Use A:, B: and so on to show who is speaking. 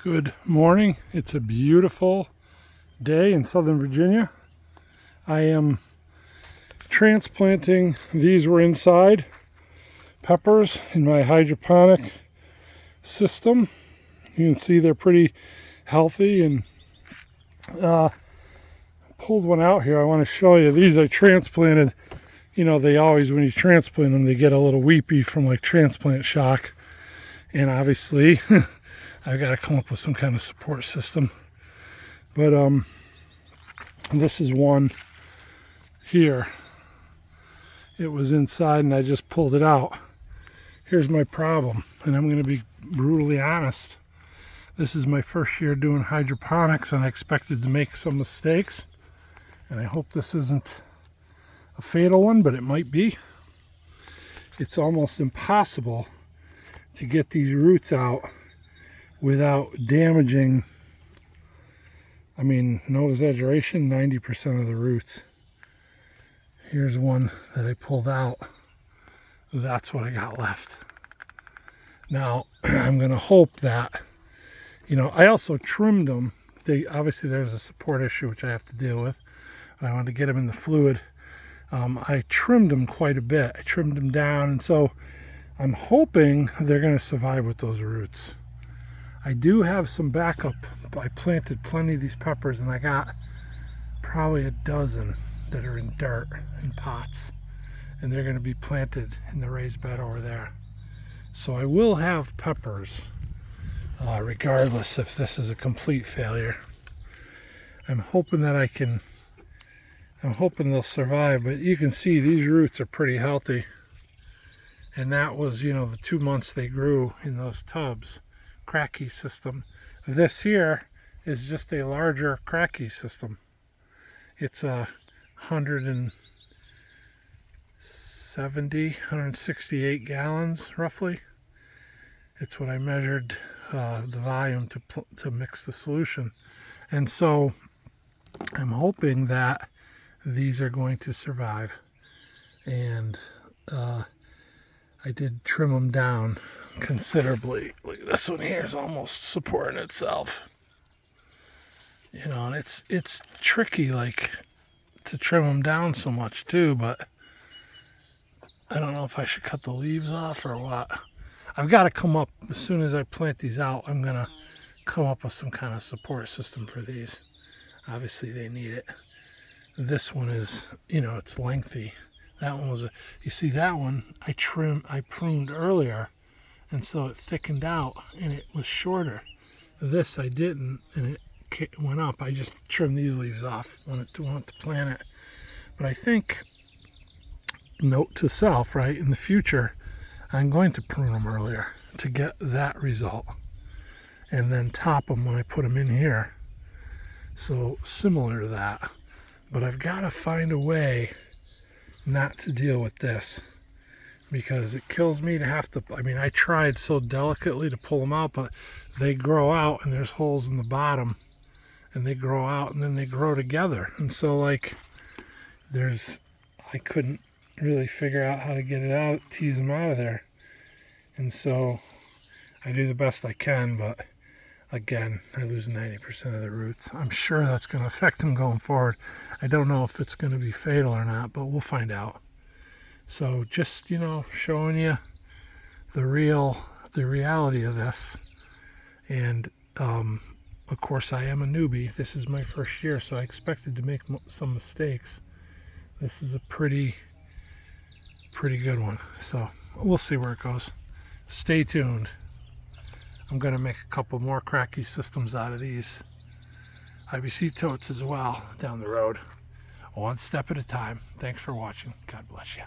A: Good morning. It's a beautiful day in Southern Virginia. I am transplanting, these were inside, peppers in my hydroponic system. You can see they're pretty healthy, and pulled one out here. I want to show you. These I transplanted. You know, they always, when you transplant them, they get a little weepy from like transplant shock. And obviously, I've got to come up with some kind of support system. But this is one here. It was inside and I just pulled it out. Here's my problem, and I'm going to be brutally honest. This is my first year doing hydroponics, and I expected to make some mistakes. And I hope this isn't a fatal one, but it might be. It's almost impossible to get these roots out without damaging, I mean, no exaggeration, 90% of the roots. Here's one that I pulled out. That's what I got left. Now, I'm going to hope that, you know, I also trimmed them. Obviously, there's a support issue which I have to deal with. I want to get them in the fluid. I trimmed them quite a bit. I trimmed them down, and so I'm hoping they're going to survive with those roots. I do have some backup. I planted plenty of these peppers, and I got probably a dozen that are in dirt in pots, and they're going to be planted in the raised bed over there. So I will have peppers regardless if this is a complete failure. I'm hoping that I'm hoping they'll survive, but you can see these roots are pretty healthy. And that was, you know, the 2 months they grew in those tubs. Kratky system. This here is just a larger Kratky system. It's a 168 gallons roughly. It's what I measured the volume to mix the solution. And so I'm hoping that these are going to survive. And I did trim them down considerably. Look, this one here is almost supporting itself. You know, and it's tricky, like, to trim them down so much too, but I don't know if I should cut the leaves off or what. I've got to come up, as soon as I plant these out, I'm going to come up with some kind of support system for these. Obviously they need it. This one is, you know, it's lengthy. That one was you see that one I pruned earlier, and so it thickened out and it was shorter. This I didn't, and it went up. I just trimmed these leaves off when I wanted to plant it. But I think, note to self, right, in the future, I'm going to prune them earlier to get that result, and then top them when I put them in here. So similar to that. But I've got to find a way not to deal with this, because it kills me to have to, I mean, I tried so delicately to pull them out, but they grow out and there's holes in the bottom, and they grow out and then they grow together. And so, like, I couldn't really figure out how to get it out, tease them out of there. And so I do the best I can, but again, I lose 90% of the roots. I'm sure that's going to affect them going forward. I don't know if it's going to be fatal or not, but we'll find out. So just, you know, showing you the reality of this. And of course, I am a newbie. This is my first year, so I expected to make some mistakes. This is a pretty good one. So we'll see where it goes. Stay tuned. I'm going to make a couple more Kratky systems out of these IBC totes as well down the road. One step at a time. Thanks for watching. God bless you.